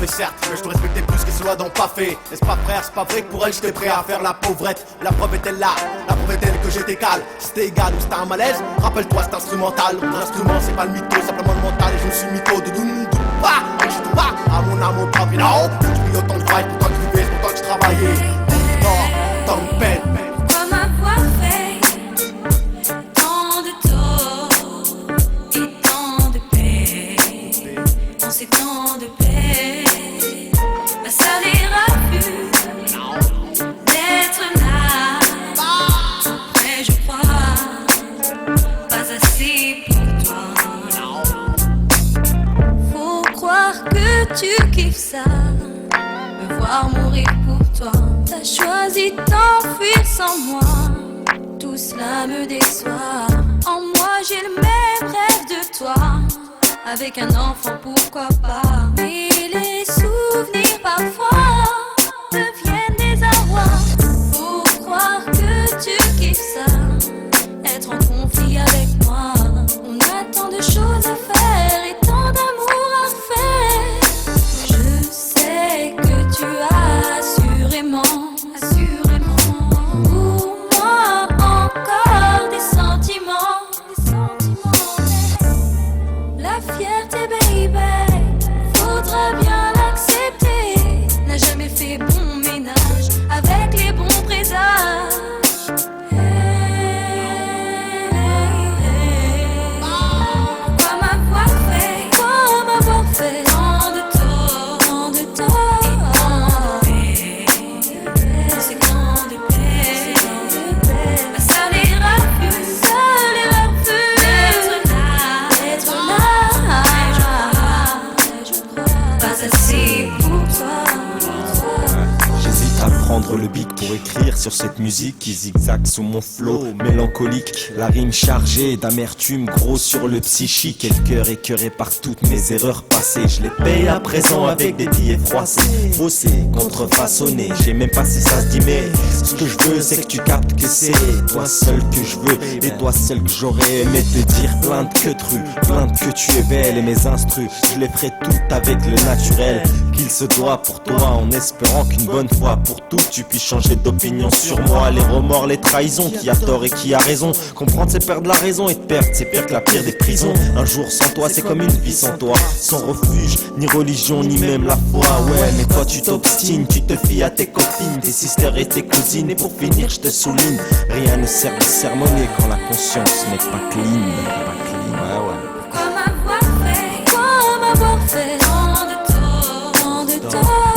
Certes, que je te respectais plus que cela n'ont pas fait. N'est-ce pas frère, c'est pas vrai que pour elle j'étais prêt à faire la pauvrette. La preuve était là, la preuve était que j'étais calme. C'était égal ou c'était un malaise, rappelle-toi c'est instrumental. Mon instrument c'est pas le mytho, simplement le mental. Et je me suis mytho de doute pas, je doute pas à mon amour propre. Non, tu pris autant de travail pour toi que tu fais, pour toi que je travaillais. Non, tant de peine. pourquoi m'avoir fait tant de tort? c'est pour toi. Faut croire que tu kiffes ça, me voir mourir pour toi. T'as choisi de t'enfuir sans moi, tout cela me déçoit. En moi j'ai le même rêve de toi, avec un enfant pourquoi pas. Mais les souvenirs parfois deviennent des arrois. Faut croire que tu kiffes ça, être en conflit avec moi. On a tant de choses à faire et tant d'amour à faire. Je sais que tu as assurément pour moi encore des sentiments. La fierté baby, faudra bien l'accepter. N'a jamais fait bon ménage avec les bons présages. Pourquoi m'avoir fait tant de tort, tant de tort. C'est tant de paix, ma seule erreur fut d'être là, pas assez pour toi. J'hésite à prendre le bic pour écrire sur cette musique qui zigzague sous mon flow mélancolique. La rime chargée d'amertume, gros sur le psychique. Et le cœur écœuré par toutes mes erreurs passées. Je les paye à présent avec des billets froissés, faussés, contrefaçonnés. J'ai même pas si ça se dit, mais ce que je veux c'est que tu captes que c'est toi seul que je veux. Et toi seul que j'aurais aimé te dire plein de que tu es belle. Et mes instrus, je les ferai toutes avec le naturel qu'il se doit pour toi, en espérant qu'une bonne fois pour toutes tu puisses changer d'opinion sur moi. Les remords, les trahisons, qui a tort et qui a raison. Comprendre c'est perdre la raison, et te perdre c'est pire que la pire des prisons. Un jour sans toi c'est comme une vie sans toi, sans refuge, ni religion, ni même la foi. Ouais mais toi tu t'obstines, tu te fies à tes copines, tes sisters et tes cousines. Et pour finir je te souligne, rien ne sert de sermonner quand la conscience n'est pas clean. Ouais ouais. Pourquoi m'avoir fait tant de tort, tant de tort.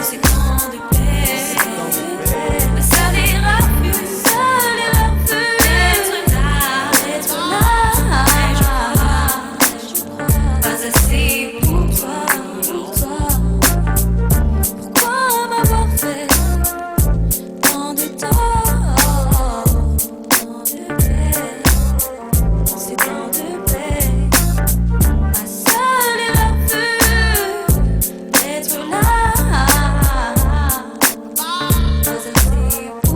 C'est tant de paix, ma seule erreur fut d'être là, pas assez pour toi. Pourquoi m'avoir fait tant de tort, tant de paix. C'est tant de paix, ma seule erreur fut d'être là, pas assez pour toi.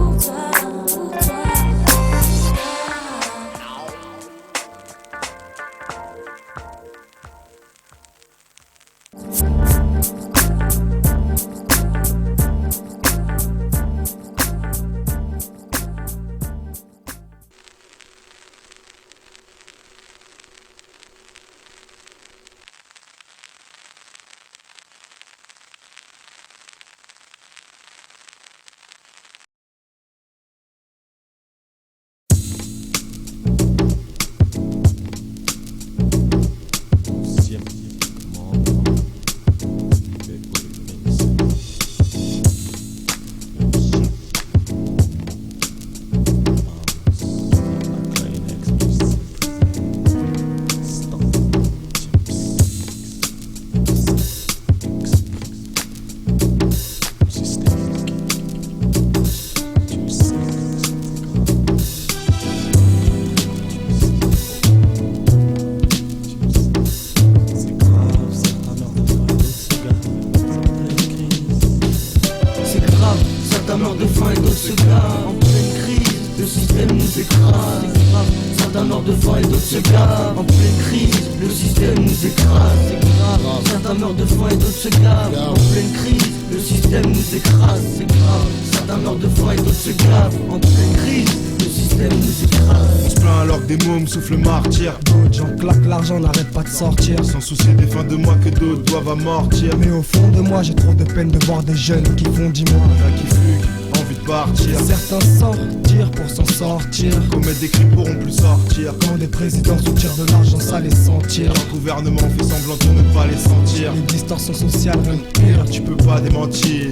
Certains meurent de faim et d'autres se gavent. En pleine crise, le système nous écrase. C'est grave. Certains meurent de faim et d'autres se gavent. En pleine crise, le système nous écrase. C'est grave. Certains meurent de faim et d'autres se gavent. En pleine crise, le système nous écrase. On se plaint alors que des mômes soufflent martyr. D'autres gens claquent l'argent, n'arrêtent pas de sortir. Sans soucier des fins de mois que d'autres doivent amortir. Mais au fond de moi, j'ai trop de peine de voir des jeunes qui font 10 mois. Qui fuguent, envie de partir. Certains sortir pour s'en sortir. Commettent des crimes pourront plus sortir. Quand des présidents soutirent de l'argent, ça les sentir. Quand le gouvernement fait semblant pour ne pas les sentir. Les distorsions sociales, rien de pire. Tu peux pas démentir.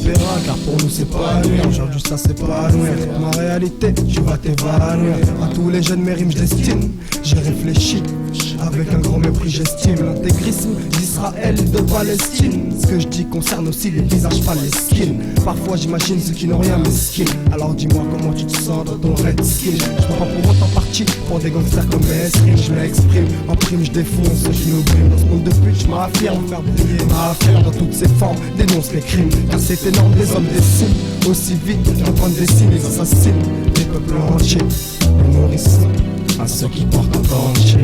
verras, car pour nous c'est pas nuit. Aujourd'hui ça c'est pas nuit. Ma réalité, tu vas t'évanouir. À tous les jeunes mes rimes je destine. J'ai réfléchi, avec un grand mépris j'estime l'intégrisme d'Israël de Palestine. Ce que je dis concerne aussi les visages, pas les skins. Parfois j'imagine ceux qui n'ont rien mesquin. Alors dis-moi comment tu te sens dans ton red skin. Je prends pas pour autant parti pour des gangsters comme Esrim. Je m'exprime, en prime je défonce, je nous brime. Dans ce monde de pute je m'affirme, faire briller ma affaire dans toutes ses formes. Dénonce les crimes, car c'est énorme, des hommes dessinent aussi vite qu'un point de dessin. Ils assassinent des peuples entiers, les nourrissent à ceux qui portent un dentier.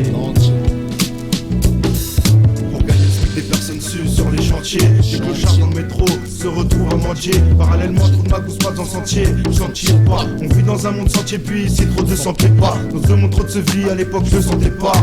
Des personnes sues sur les chantiers, des clochards dans le métro se retrouvent à mendier. Parallèlement, trop de magouses pas dans le sentier, j'en tire pas. On vit dans un monde sentier, puis ici trop de sang pieds pas. Nos deux mondes trop de se vie, à l'époque je le sentais pas.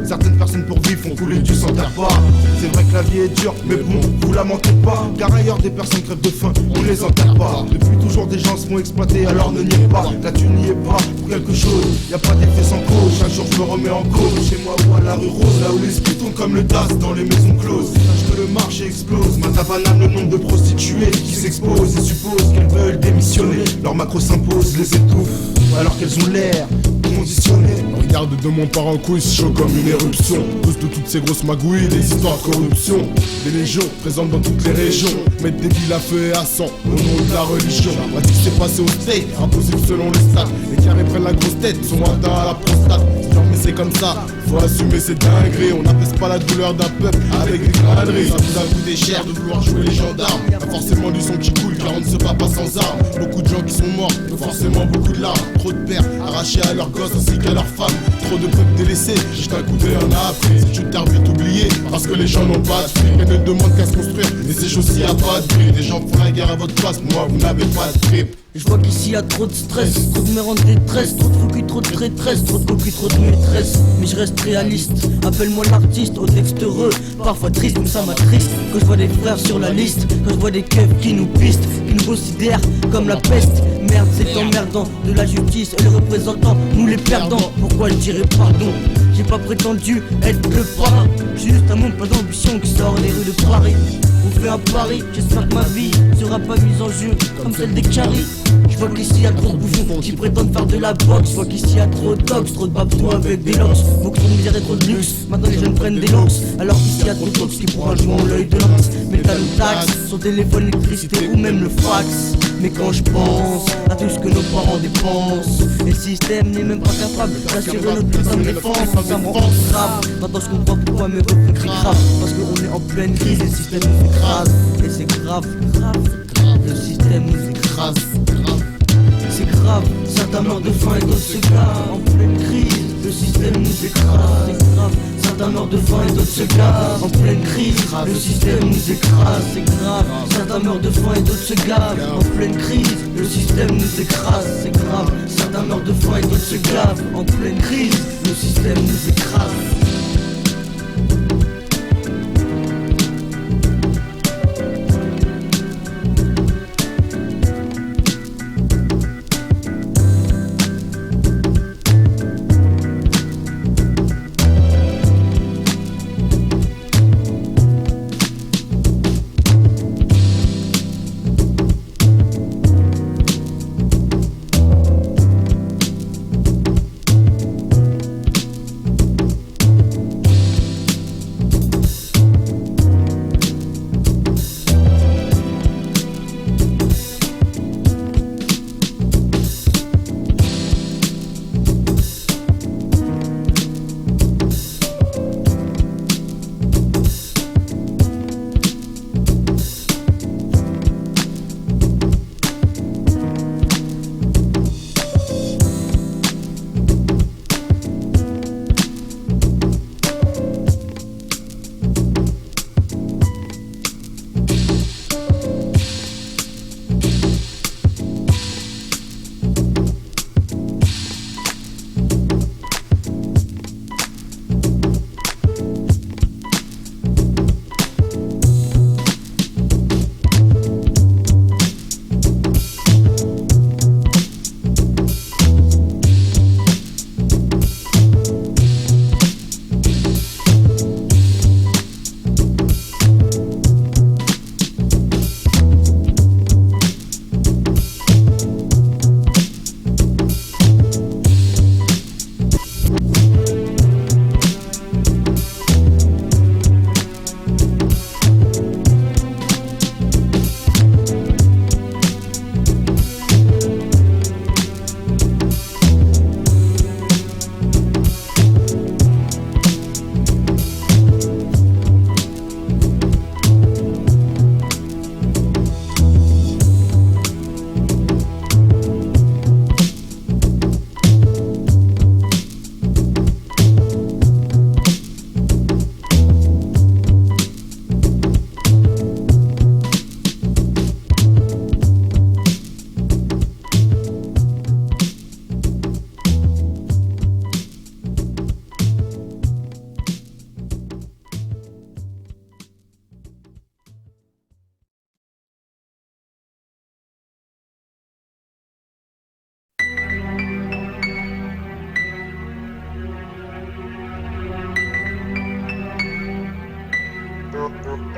Certaines personnes pour vivre font couler du sang terre pas. C'est vrai que la vie est dure, mais bon, vous la mentez pas. Car ailleurs des personnes crèvent de faim, on les enterre pas. Depuis toujours des gens se font exploiter, alors ne niez pas. Là tu n'y es pas pour quelque chose, y a pas d'effet sans cause. Chaque jour je me remets en cause, chez moi ou à la rue Rose, là où l'esprit tourne comme le DAS dans les maisons closes. Sache que le marché explose, ma tabanane le nombre de prostituées qui s'exposent et supposent qu'elles veulent démissionner. Leur macro s'impose, les étouffe, alors qu'elles ont l'air conditionnées. Regarde de mon part en couille, chaud comme une éruption. Cause de toutes ces grosses magouilles, des histoires de corruption. Des légions présentes dans toutes les régions, mettent des villes à feu et à sang au nom de la religion. On dit que c'est passé au state, impossible selon les stats. Les carrés prennent la grosse tête, sont atteints à la prostate. Non mais c'est comme ça, faut assumer ces dingueries. On n'apaise pas la douleur d'un peuple avec des conneries. Ça vous a coûté cher de vouloir jouer les gendarmes. Y'a forcément du sang qui coule car on ne se bat pas sans armes. Beaucoup de gens qui sont morts, forcément beaucoup de larmes. Trop de pères arrachés à leurs gosses ainsi qu'à leurs femmes. Trop de peuples délaissés, juste un coup d'œil en Afrique. C'est une terre vite oubliée parce que les gens n'ont pas de fric. Elles ne demandent qu'à se construire, et c'est chaud s'il y a pas de prix. Des gens font la guerre à votre place, moi vous n'avez pas de trip. Je vois qu'ici y a trop de stress, trop de mères en détresse, trop de focus, trop de traîtresse, trop de coquilles, trop de maîtresse. Mais je reste réaliste, appelle-moi l'artiste, au texte heureux, parfois triste, mais ça m'attriste. Quand je vois des frères sur la liste, quand je vois des keufs qui nous pistent, qui nous considèrent comme la peste. Merde, c'est emmerdant, de la justice et les représentants, nous les perdants. Pourquoi je dirais pardon? J'ai pas prétendu être le parrain. J'ai juste un monde pas d'ambition qui sort des rues de Paris. On fait un pari, j'espère que ma vie sera pas mise en jeu comme celle des caries. Je vois qu'ici y'a trop de bouffons qui prétendent faire de la boxe. Je vois qu'ici y'a trop de dogs, trop de babous avec des locks. Beaucoup de misère et trop de luxe, maintenant les jeunes prennent des locks. Alors qu'ici y'a trop de dogs qui pour un jouant l'œil de lance. Métal ou taxe, son téléphone, l'électricité ou même le fax. Mais quand je pense à tout ce que nos parents dépensent, et le système n'est même pas capable d'assurer notre putain de défense, ça me rend grave. Maintenant je comprends pourquoi mes refus crient grave. Parce qu'on est en pleine crise et le système nous écrase. Et c'est grave, grave, grave, le système nous écrase. C'est grave, certains meurent de faim et d'autres se gavent. En pleine crise, le système nous écrase. C'est grave, certains meurent de faim et d'autres se gavent. En pleine crise, le système nous écrase. C'est grave, certains meurent de faim et d'autres se gavent. En pleine crise, le système nous écrase. C'est grave, certains meurent de faim et d'autres se gavent. En pleine crise, le système nous écrase.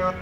À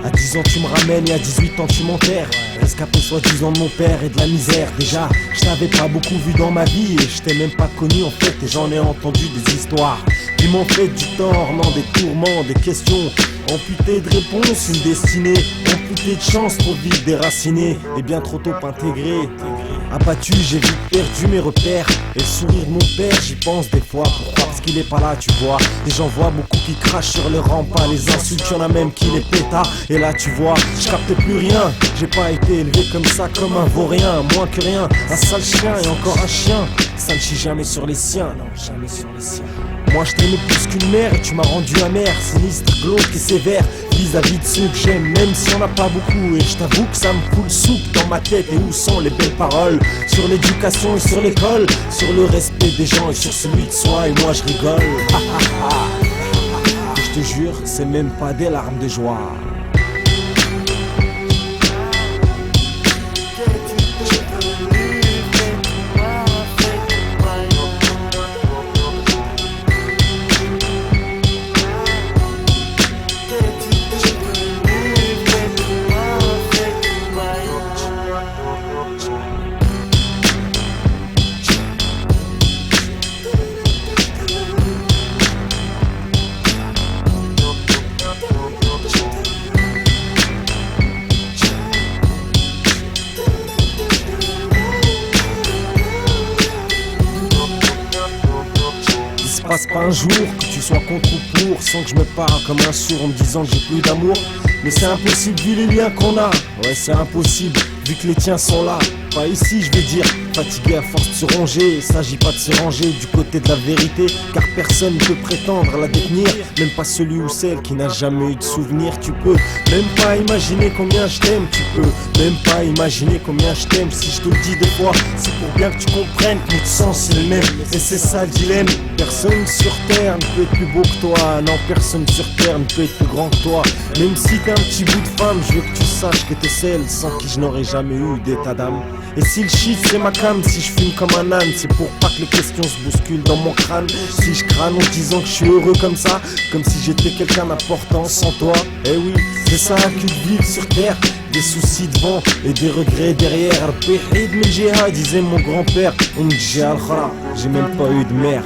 10 ans tu me ramènes et à 18 ans tu m'enterres. Rescapé soi-disant de mon père et de la misère. Déjà, je t'avais pas beaucoup vu dans ma vie et je t'ai même pas connu en fait. Et j'en ai entendu des histoires qui m'ont fait du tort, non, des tourments, des questions amputées de réponses, une destinée amputée de chance, trop vite déracinée et bien trop tôt intégrée. Abattu, j'ai vite perdu mes repères. Et le sourire de mon père, j'y pense des fois. Pourquoi? Parce qu'il est pas là, tu vois. Et j'en vois beaucoup qui crachent sur le rempart. Les insultes, y'en a même qui les péta. Et là, tu vois, je captais plus rien. J'ai pas été élevé comme ça, comme un vaurien. Moins que rien, un sale chien et encore un chien. Ça ne chie jamais sur les siens, non, jamais sur les siens. Moi je t'aimais plus qu'une mère et tu m'as rendu amer, sinistre, glauque et sévère vis-à-vis de ceux que j'aime, même si on n'a pas beaucoup. Et je t'avoue que ça me fout le souk dans ma tête. Et où sont les belles paroles sur l'éducation et sur l'école, sur le respect des gens et sur celui de soi? Et moi je rigole. Je te jure, c'est même pas des larmes de joie. Passe pas un jour que tu sois contre ou pour sans que je me parle comme un sourd en me disant que j'ai plus d'amour. Mais c'est impossible vu les liens qu'on a. Ouais, c'est impossible vu que les tiens sont là. Pas ici, je vais dire, fatigué à force de se ronger. Il s'agit pas de se ranger du côté de la vérité, car personne ne peut prétendre la détenir, même pas celui ou celle qui n'a jamais eu de souvenir. Tu peux même pas imaginer combien je t'aime. Tu peux même pas imaginer combien je t'aime. Si je te le dis des fois, c'est pour bien que tu comprennes que notre sens c'est le même. Et c'est ça le dilemme. Personne sur terre ne peut être plus beau que toi. Non, personne sur terre ne peut être plus grand que toi. Même si t'es un petit bout de femme, je veux que tu saches que t'es celle sans qui je n'aurais jamais eu d'état d'âme. Et si le shit c'est ma cam, si je fume comme un âne, c'est pour pas que les questions se bousculent dans mon crâne. Si je crâne en disant que je suis heureux comme ça, comme si j'étais quelqu'un d'important sans toi. Eh oui, c'est ça que de vivre sur terre. Des soucis devant et des regrets derrière. Al-Pihid min jiha, disait mon grand-père. J'ai même pas eu de mère.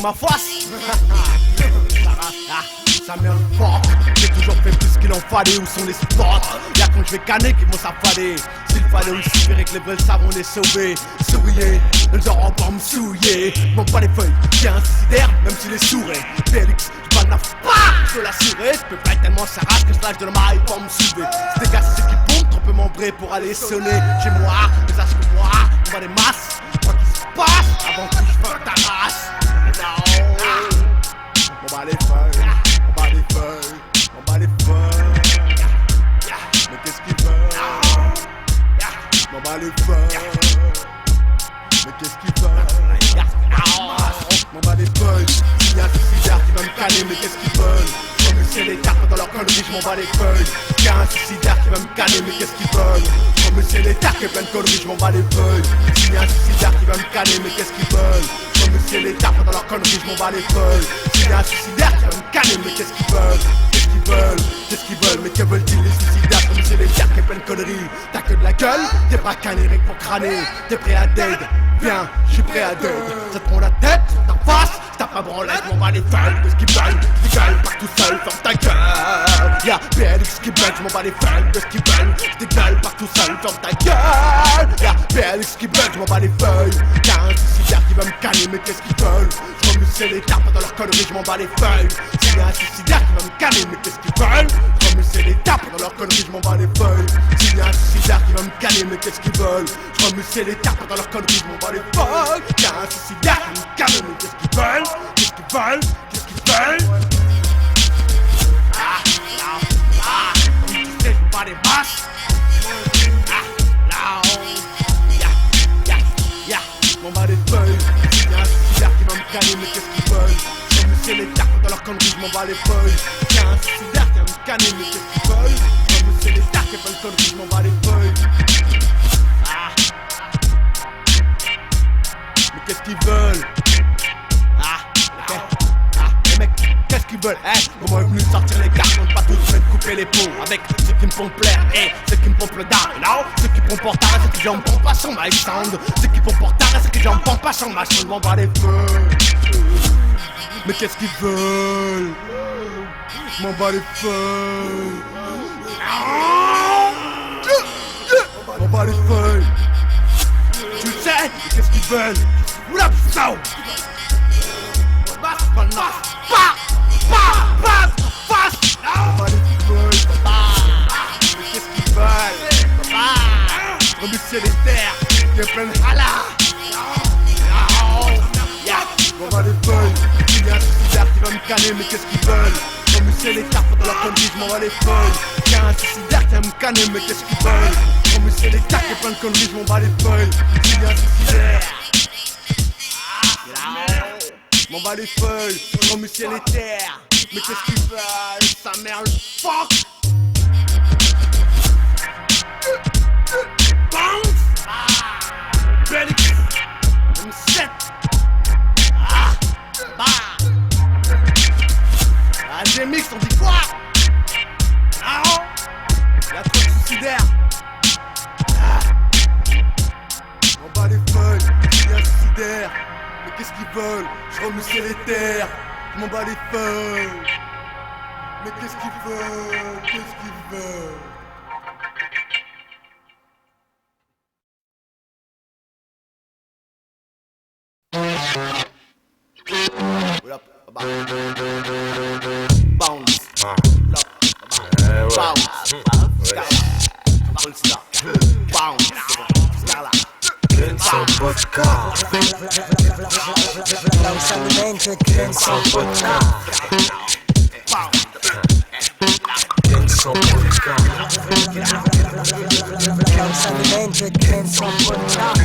ma face. Ça merde fort, j'ai toujours fait plus qu'il en fallait. Où sont les spots? Y'a quand je vais canner qu'ils vont s'affaler. S'il fallait aussi espérer que les vrais savons les sauver. Souriez, elles auront encore me souiller. M'en pas les feuilles, j'ai un suicidaire, même s'il est sourd. Félix, tu vas de la je peux l'assurer. Je peux pas tellement sa race que je lâche de la maille pour me soulever. C'est des gars, c'est ceux qui pompent, trop peu membrés pour aller sonner. Chez moi, les as que moi, on va des masses. Quoi qu'il se passe, avant que je fuck ta race. Non, on va les feuilles. On bat les feuilles, on bat les feuilles. Mais qu'est-ce qu'ils veulent? On bat les feuilles. Mais qu'est-ce qu'ils veulent? On bat les feuilles. S'il y a un suicidaire qui va me caler, mais qu'est-ce qu'ils veulent? Je me sais les cartes dans leur conneries, je m'en bats les feuilles. S'il y a un suicidaire qui va me caler, mais qu'est-ce qu'ils veulent? Je me sais les cartes et plein de conneries, je m'en bats les feuilles. S'il y a un suicidaire qui va me caler, mais qu'est-ce qu'ils veulent? Je me sais les cartes dans leur conneries, je m'en bats les feuilles. S'il y a un suicidaire qui va me caler, mais qu'est-ce qu'ils veulent? Qu'est-ce qu'ils veulent? Qu'est-ce qu'ils veulent? Mais que veulent-ils les suicidaires? Comme c'est les cartes et plein de conneries. T'as que de la gueule, t'es pas canérique pour crâner. T'es prêt à dead? Viens, je suis prêt à dead. Ça te prend la tête, ta face, t'as pas branlette, m'en bats les feuilles. De ce qu'ils veulent, ils gueulent pas tout seul, ferme ta gueule. Y'a PLX qui bug, j'm'en bats les feuilles. De ce qu'ils veulent, je dégueule pas tout seul, ferme ta gueule. Y'a PLX qui bug, j'm'en bats les feuilles. Y'a un suicidaire qui va me caler, mais qu'est-ce qu'ils veulent? Je me sais les cartes dans leur conneries, j'm'en bats les feuilles. S'il y a un suicidaire qui va me caler, mais qu'est-ce qu'ils veulent? Je me sais les cartes dans leur conneries, j'm'en bats les feuilles. S'il y a un suicidaire qui va me caler, mais qu'est-ce qu'ils veulent? Je me sais les cartes dans leur conneries, j'm'en bats les feuilles. Y'a un suicidaire qui va me caler, mais qu'est-ce qu'ils veulent? Qu'est-ce qu'ils veulent? Qu'est-ce qu'ils veulent? Comme tu sais, je bats les masses. M'en bats les feuilles. Y'a un suicidaire qui va me caler, mais qu'est-ce qu'ils veulent? Je me sais les cartes dans leur conneries, je m'en bats les feuilles. Y'a un suicidaire qui va me caler, mais qu'est-ce qu'ils veulent? Je me sais les cartes qui veulent conneries, je m'en bats les feuilles. Mais qu'est-ce qu'ils veulent? Les mecs, qu'est-ce qu'ils veulent? Comment est venu sortir les cartes? On pas tous mettre couper les pots avec ceux qui me font plaire et ceux qui me font le daron. Non, ceux qui font portard, ceux qui j'en prends pas son my sound. Ceux qui font portard, ceux qui j'en prends pas son my sound. M'en bats les feuilles. Mais qu'est-ce qu'ils veulent? M'en bats les feuilles. M'en bats les feuilles. Tu sais, qu'est-ce qu'ils veulent? Oula, putain! Mais qu'est-ce qu'ils veulent? Remuer les terres, il y a plein de halas. On va les feuilles, il y a un suicidaire qui va me caler, mais qu'est-ce qu'ils veulent? Remuer les cartes dans leur connerie, je m'en bats les feuilles. Il y a un suicidaire qui va me caler, mais qu'est-ce qu'ils veulent? Remuer les cartes, il y a plein de conneries, je m'en bats les feuilles. Il y a un suicidaire. M'en bats les feuilles, remuer les terres. Mais qu'est-ce qu'ils veulent? Sa mère le fuck. Bounce. Belix M7. G-Mix, on dit quoi? Non. Y'a trop de suicidaires. M'en bats les feuilles, y'a un suicidaire. Mais qu'est-ce qu'ils veulent? Je remuer les terres. Je m'en bats les feuilles. Mais qu'est-ce qu'ils veulent? Qu'est-ce qu'ils veulent? Bounce. Lausanamente Kenson Podcast. Lausanamente Kenson Podcast.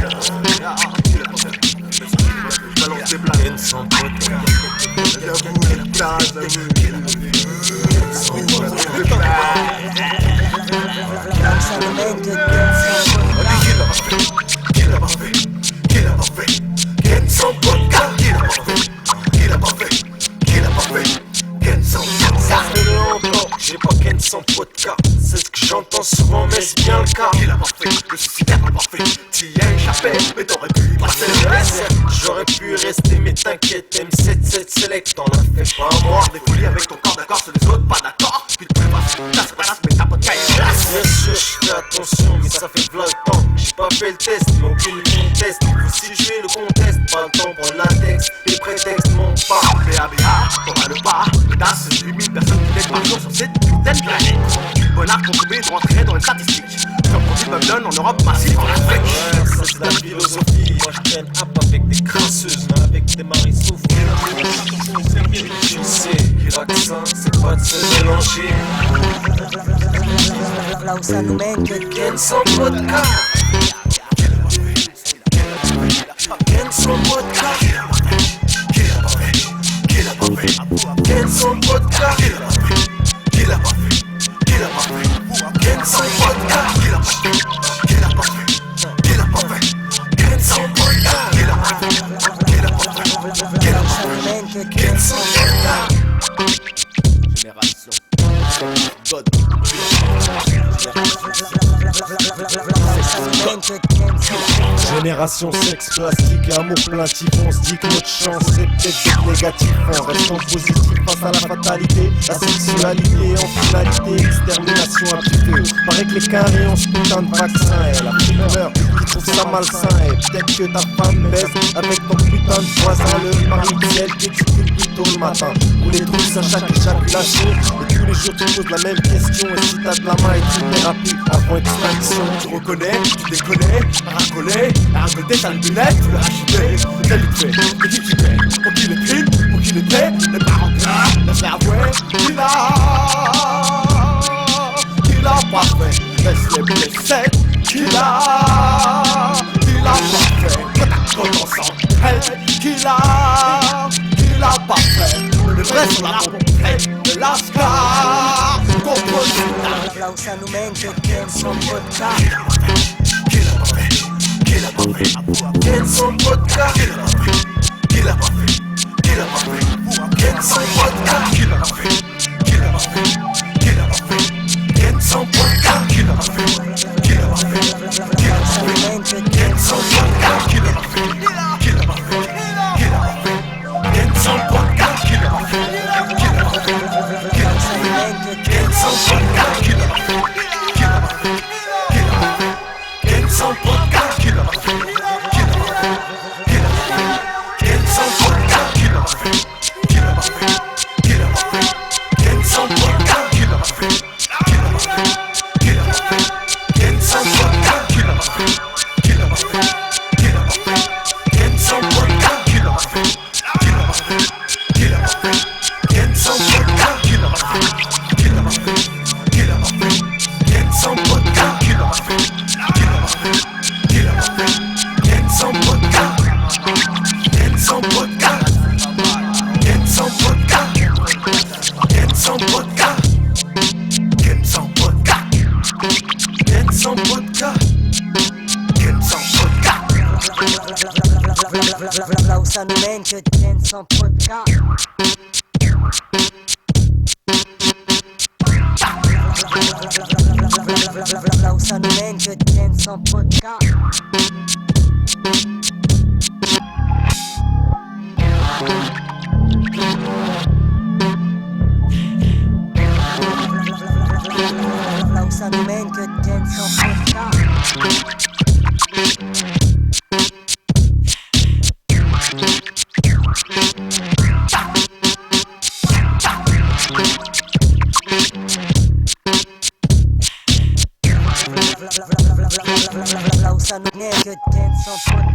J'ai pas Ken sans podcast, c'est ce que j'entends souvent, mais c'est bien le cas. Qui l'a pas fait? Le suicidaire l'a pas fait. T'y as échappé, mais t'aurais pu passer le reste. J'aurais J'aurais pu rester mais t'inquiète, M77 Select t'en as fait pas moi. Des folies avec ton corps d'accord, sur les autres pas d'accord. Puis le préface, là c'est pas là, mais t'as pas de cahier. Bien sûr je fais attention mais ça fait v'là le temps. J'ai pas fait le test mais aucune conteste. Si je fais le conteste, pas le temps pour le latex. Les prétextes montent pas. BABA, t'en vas le pas. Les tasses, c'est 8000 personnes qui viennent par jour sur cette putain de planète. Bonnard qu'on trouvait de rentrer dans les statistiques. Comme on dit Babylone en Europe massive en Afrique. Ouais, ça c'est la philosophie. Moi je traîne up avec des crasseuses, avec des marisouffles. Je sais que l'accent c'est pas de se mélanger. Là où ça nous mène, Ken sans vodka. Ken sans vodka. Ken sans vodka. Ken sans vodka. Génération sexe plastique, amour plaintif. On se dit que notre chance c'est peut-être d'être négatif. En restant positif face à la fatalité. La sexualité en finalité, extermination un petit peu. Paraît que les carrés ont ce putain de vaccin. Et la primeur qui trouve ça malsain. Et peut-être que ta femme baise avec ton putain de voisin. Le mari de ciel qui exécute plus tôt le matin. Ou les trucs à chaque éjaculation. Et tous les jours tu poses la même question. Et si t'as de la main et une thérapie avant extinction. Tu reconnais, tu déconnais, racolé, raconter ta lunette, tu l'as acheté, tel il fait, que qui tu fais, pour qui le crime, pour qui le paie, les parents pleurent, laisse avouer, qu'il a pas fait, laisse-les blesser, qu'il a pas fait, que ta conscience, qu'il a pas fait, le vrai sur la concrète de l'ascar, contre le là où ça nous mène, Ken sans vodka. Ken sans vodka. Ken sans vodka. Ken sans vodka. Ken sans là où ça nous mène, que Ken sans vodka. Là où ça nous mène, que Ken sans vodka. Là où ça nous mène, que Ken sans vodka. Là où ça nous mène, que Ken sans vodka.